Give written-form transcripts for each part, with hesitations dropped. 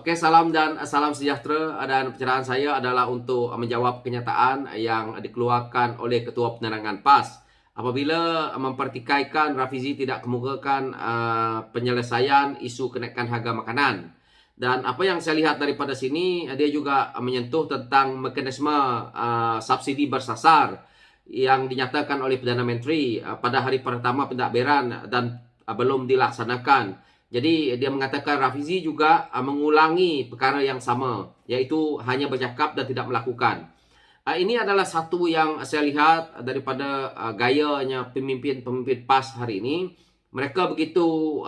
Oke, salam dan salam sejahtera, dan pencerahan saya adalah untuk menjawab kenyataan yang dikeluarkan oleh Ketua Penerangan PAS apabila mempertikaikan Rafizi tidak kemukakan penyelesaian isu kenaikan harga makanan. Dan apa yang saya lihat daripada sini, dia juga menyentuh tentang mekanisme subsidi bersasar yang dinyatakan oleh Perdana Menteri pada hari pertama pentadbiran dan belum dilaksanakan. Jadi dia mengatakan Rafizi juga mengulangi perkara yang sama, yaitu hanya bercakap dan tidak melakukan. Ini adalah satu yang saya lihat daripada gayanya pemimpin-pemimpin PAS hari ini. Mereka begitu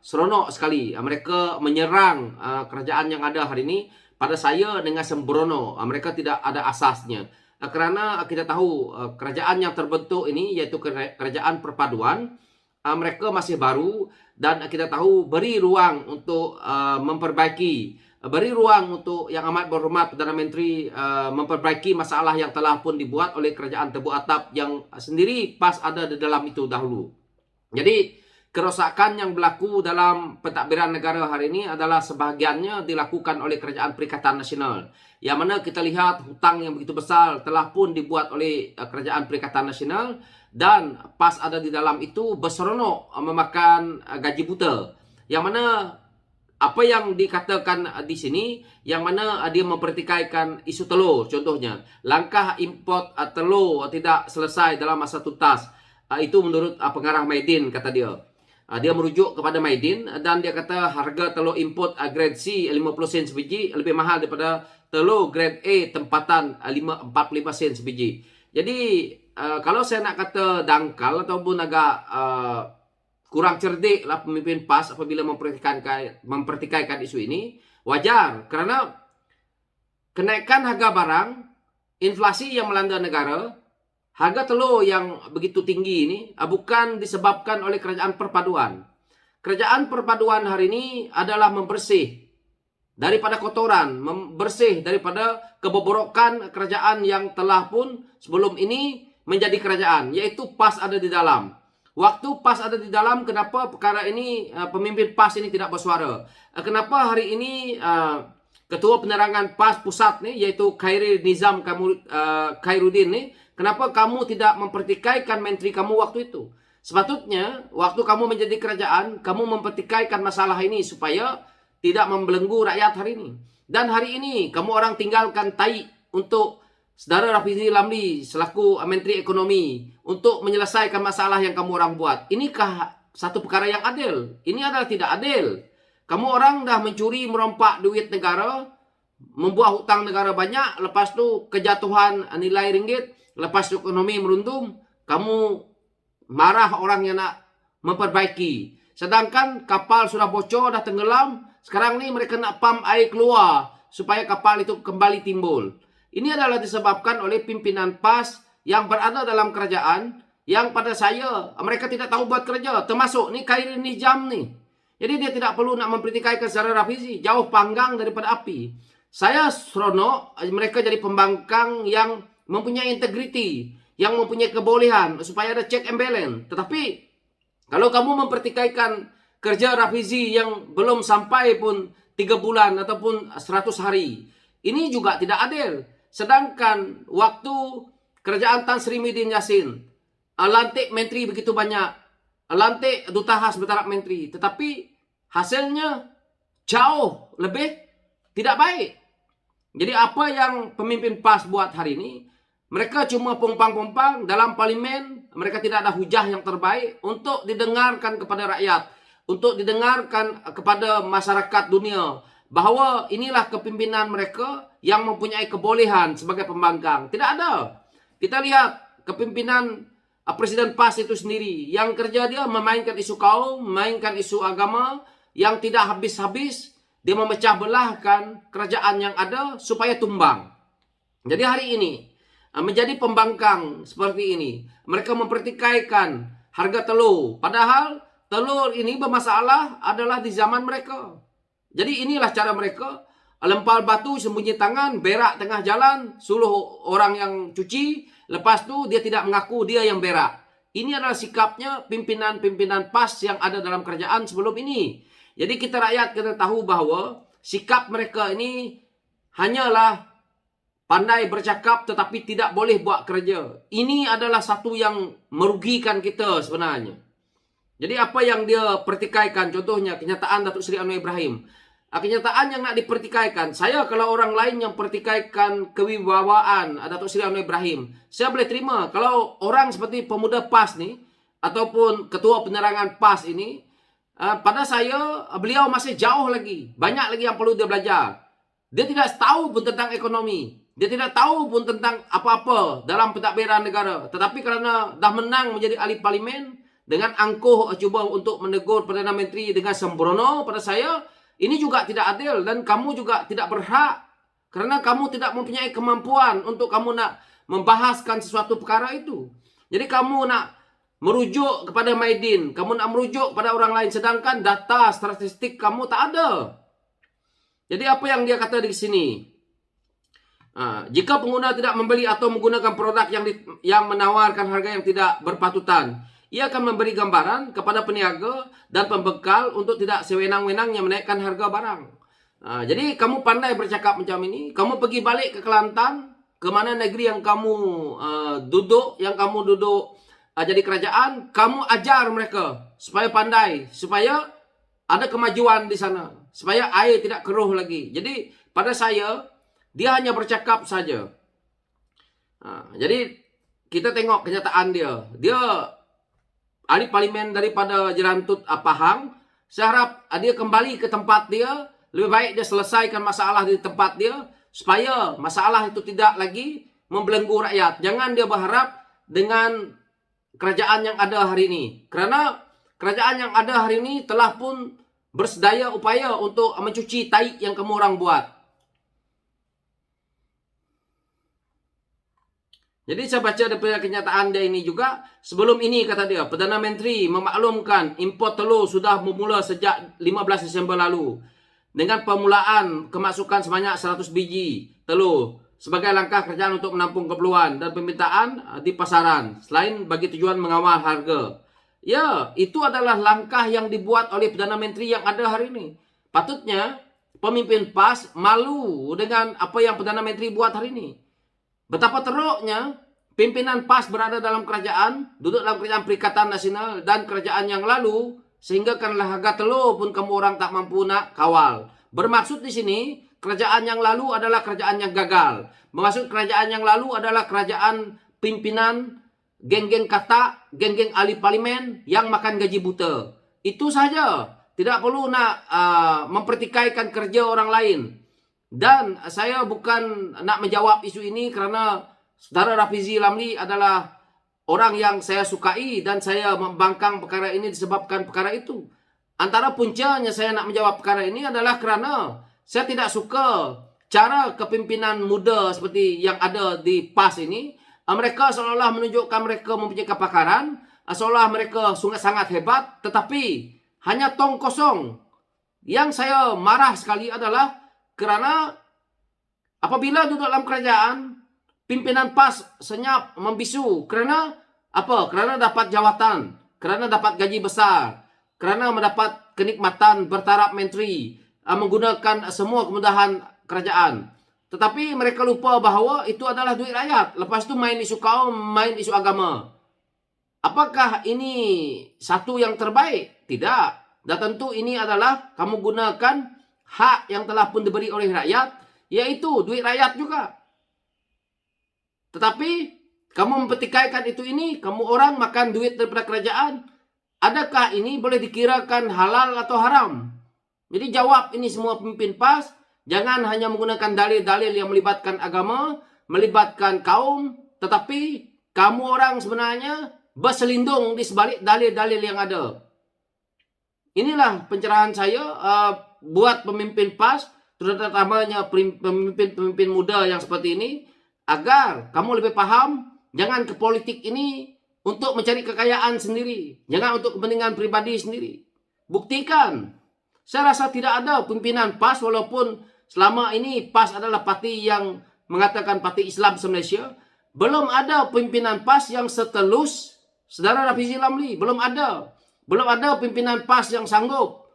seronok sekali. Mereka menyerang kerajaan yang ada hari ini pada saya dengan sembrono. Mereka tidak ada asasnya. Kerana kita tahu kerajaan yang terbentuk ini yaitu kerajaan perpaduan. Mereka masih baru dan kita tahu beri ruang untuk memperbaiki, beri ruang untuk yang amat berhormat Perdana Menteri memperbaiki masalah yang telah pun dibuat oleh kerajaan Tebu Atap yang sendiri PAS ada di dalam itu dahulu. Jadi kerosakan yang berlaku dalam pentadbiran negara hari ini adalah sebahagiannya dilakukan oleh Kerajaan Perikatan Nasional. Yang mana kita lihat hutang yang begitu besar telah pun dibuat oleh Kerajaan Perikatan Nasional dan PAS ada di dalam itu berseronok memakan gaji buta. Yang mana apa yang dikatakan di sini, yang mana dia mempertikaikan isu telur contohnya. Langkah import telur tidak selesai dalam masa tuntas. Itu menurut pengarah Maidin kata dia. Dia merujuk kepada Maidin dan dia kata harga telur import grade C 50 sen sebiji lebih mahal daripada telur grade A tempatan 45 sen sebiji. Jadi kalau saya nak kata dangkal ataupun agak kurang cerdik lah pemimpin PAS apabila mempertikaikan isu ini, wajar kerana kenaikan harga barang, inflasi yang melanda negara, harga telur yang begitu tinggi ini bukan disebabkan oleh kerajaan perpaduan. Kerajaan perpaduan hari ini adalah membersih daripada kotoran, membersih daripada kebobrokan kerajaan yang telah pun sebelum ini menjadi kerajaan, yaitu PAS ada di dalam. Waktu PAS ada di dalam, kenapa perkara ini pemimpin PAS ini tidak bersuara? Kenapa hari ini Ketua Penerangan PAS Pusat ni, yaitu Khairi Nizam Khairuddin ni, kenapa kamu tidak mempertikaikan menteri kamu waktu itu? Sepatutnya waktu kamu menjadi kerajaan, kamu mempertikaikan masalah ini supaya tidak membelenggu rakyat hari ini. Dan hari ini kamu orang tinggalkan tai untuk Saudara Rafizi Ramli selaku Menteri Ekonomi untuk menyelesaikan masalah yang kamu orang buat. Inikah satu perkara yang adil? Ini adalah tidak adil. Kamu orang dah mencuri merompak duit negara, membuat hutang negara banyak, lepas tu kejatuhan nilai ringgit, lepas tu ekonomi meruntum, kamu marah orang yang nak memperbaiki. Sedangkan kapal sudah bocor, dah tenggelam, sekarang ni mereka nak pump air keluar supaya kapal itu kembali timbul. Ini adalah disebabkan oleh pimpinan PAS yang berada dalam kerajaan yang pada saya mereka tidak tahu buat kerja. Termasuk ni Khairi Nizam ni. Jadi dia tidak perlu nak mempertikaikan secara Rafizi. Jauh panggang daripada api. Saya seronok mereka jadi pembangkang yang mempunyai integriti, yang mempunyai kebolehan supaya ada check and balance. Tetapi kalau kamu mempertikaikan kerja Rafizi yang belum sampai pun 3 bulan ataupun 100 hari, ini juga tidak adil. Sedangkan waktu kerajaan Tan Sri Muhyiddin Yassin lantik menteri begitu banyak, lantik duta khas bertaraf menteri, tetapi hasilnya jauh lebih tidak baik. Jadi apa yang pemimpin PAS buat hari ini, mereka cuma pompang-pompang dalam parlimen, mereka tidak ada hujah yang terbaik untuk didengarkan kepada rakyat, untuk didengarkan kepada masyarakat dunia bahawa inilah kepimpinan mereka yang mempunyai kebolehan sebagai pembangkang. Tidak ada. Kita lihat kepimpinan Presiden PAS itu sendiri yang kerja dia memainkan isu kaum, memainkan isu agama yang tidak habis-habis. Dia memecah belahkan kerajaan yang ada supaya tumbang. Jadi hari ini menjadi pembangkang seperti ini. Mereka mempertikaikan harga telur. Padahal telur ini bermasalah adalah di zaman mereka. Jadi inilah cara mereka. Lempar batu sembunyi tangan, berak tengah jalan, suruh orang yang cuci. Lepas tu dia tidak mengaku dia yang berak. Ini adalah sikapnya pimpinan-pimpinan PAS yang ada dalam kerajaan sebelum ini. Jadi kita rakyat kena tahu bahawa sikap mereka ini hanyalah pandai bercakap tetapi tidak boleh buat kerja. Ini adalah satu yang merugikan kita sebenarnya. Jadi apa yang dia pertikaikan, contohnya kenyataan Datuk Seri Anwar Ibrahim. Kenyataan yang nak dipertikaikan, saya kalau orang lain yang pertikaikan kewibawaan Datuk Seri Anwar Ibrahim, saya boleh terima. Kalau orang seperti pemuda PAS ni, ataupun ketua penerangan PAS ini, pada saya, beliau masih jauh lagi. Banyak lagi yang perlu dia belajar. Dia tidak tahu pun tentang ekonomi. Dia tidak tahu pun tentang apa-apa dalam pentadbiran negara. Tetapi kerana dah menang menjadi ahli parlimen, dengan angkuh cuba untuk menegur Perdana Menteri dengan sembrono, pada saya, ini juga tidak adil. Dan kamu juga tidak berhak. Kerana kamu tidak mempunyai kemampuan untuk kamu nak membahaskan sesuatu perkara itu. Jadi kamu nak merujuk kepada Maidin, kamu nak merujuk kepada orang lain, sedangkan data statistik kamu tak ada. Jadi apa yang dia kata di sini? Jika pengguna tidak membeli atau menggunakan produk yang menawarkan harga yang tidak berpatutan, ia akan memberi gambaran kepada peniaga dan pembekal untuk tidak sewenang-wenangnya menaikkan harga barang. Jadi kamu pandai bercakap macam ini, kamu pergi balik ke Kelantan, ke mana negeri yang kamu duduk, jadi kerajaan, kamu ajar mereka supaya pandai, supaya ada kemajuan di sana, supaya air tidak keruh lagi. Jadi pada saya, dia hanya bercakap saja. Jadi kita tengok kenyataan dia. Dia ahli parlimen daripada Jerantut Pahang. Saya harap dia kembali ke tempat dia. Lebih baik dia selesaikan masalah di tempat dia, supaya masalah itu tidak lagi membelenggu rakyat. Jangan dia berharap dengan kerajaan yang ada hari ini. Kerana kerajaan yang ada hari ini telah pun bersedaya upaya untuk mencuci tai yang kamu orang buat. Jadi saya baca daripada kenyataan dia ini juga. Sebelum ini kata dia, Perdana Menteri memaklumkan import telur sudah bermula sejak 15 Disember lalu. Dengan permulaan kemasukan sebanyak 100 biji telur sebagai langkah kerajaan untuk menampung keperluan dan permintaan di pasaran, selain bagi tujuan mengawal harga. Ya, itu adalah langkah yang dibuat oleh Perdana Menteri yang ada hari ini. Patutnya pemimpin PAS malu dengan apa yang Perdana Menteri buat hari ini. Betapa teruknya pimpinan PAS berada dalam kerajaan, duduk dalam kerajaan Perikatan Nasional dan kerajaan yang lalu, sehingga kanlah harga telur pun kamu orang tak mampu nak kawal. Bermaksud di sini, kerajaan yang lalu adalah kerajaan yang gagal. Bermaksud kerajaan yang lalu adalah kerajaan pimpinan geng-geng katak, geng-geng ahli parlimen yang makan gaji buta. Itu saja. Tidak perlu nak mempertikaikan kerja orang lain. Dan saya bukan nak menjawab isu ini kerana Saudara Rafizi Lamli adalah orang yang saya sukai dan saya membangkang perkara ini disebabkan perkara itu. Antara puncanya saya nak menjawab perkara ini adalah kerana saya tidak suka cara kepimpinan muda seperti yang ada di PAS ini. Mereka seolah-olah menunjukkan mereka mempunyai kepakaran, seolah mereka sangat hebat, tetapi hanya tong kosong. Yang saya marah sekali adalah kerana apabila duduk dalam kerajaan, pimpinan PAS senyap membisu. Kerana apa? Kerana dapat jawatan, kerana dapat gaji besar, kerana mendapat kenikmatan bertaraf menteri, menggunakan semua kemudahan kerajaan. Tetapi mereka lupa bahawa itu adalah duit rakyat. Lepas tu main isu kaum, main isu agama. Apakah ini satu yang terbaik? Tidak. Dan tentu ini adalah kamu gunakan hak yang telah pun diberi oleh rakyat, yaitu duit rakyat juga. Tetapi kamu mempertikaikan ini, kamu orang makan duit daripada kerajaan. Adakah ini boleh dikirakan halal atau haram? Jadi jawab ini semua pemimpin PAS. Jangan hanya menggunakan dalil-dalil yang melibatkan agama, melibatkan kaum, tetapi kamu orang sebenarnya berselindung di sebalik dalil-dalil yang ada. Inilah pencerahan saya buat pemimpin PAS, terutamanya pemimpin-pemimpin muda yang seperti ini, agar kamu lebih paham, jangan ke politik ini untuk mencari kekayaan sendiri, jangan untuk kepentingan pribadi sendiri. Buktikan. Saya rasa tidak ada pimpinan PAS, walaupun selama ini PAS adalah parti yang mengatakan parti Islam se-Malaysia, belum ada pimpinan PAS yang setelus Saudara Rafizi Lamli. Belum ada. Belum ada pimpinan PAS yang sanggup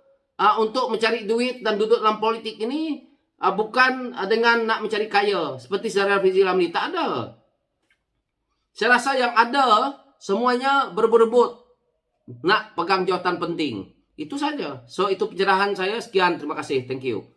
untuk mencari duit dan duduk dalam politik ini bukan dengan nak mencari kaya seperti Syaril Rafizi Ramli. Tak ada. Saya rasa yang ada semuanya berebut-rebut nak pegang jawatan penting. Itu saja. So itu pencerahan saya. Sekian, terima kasih. Thank you.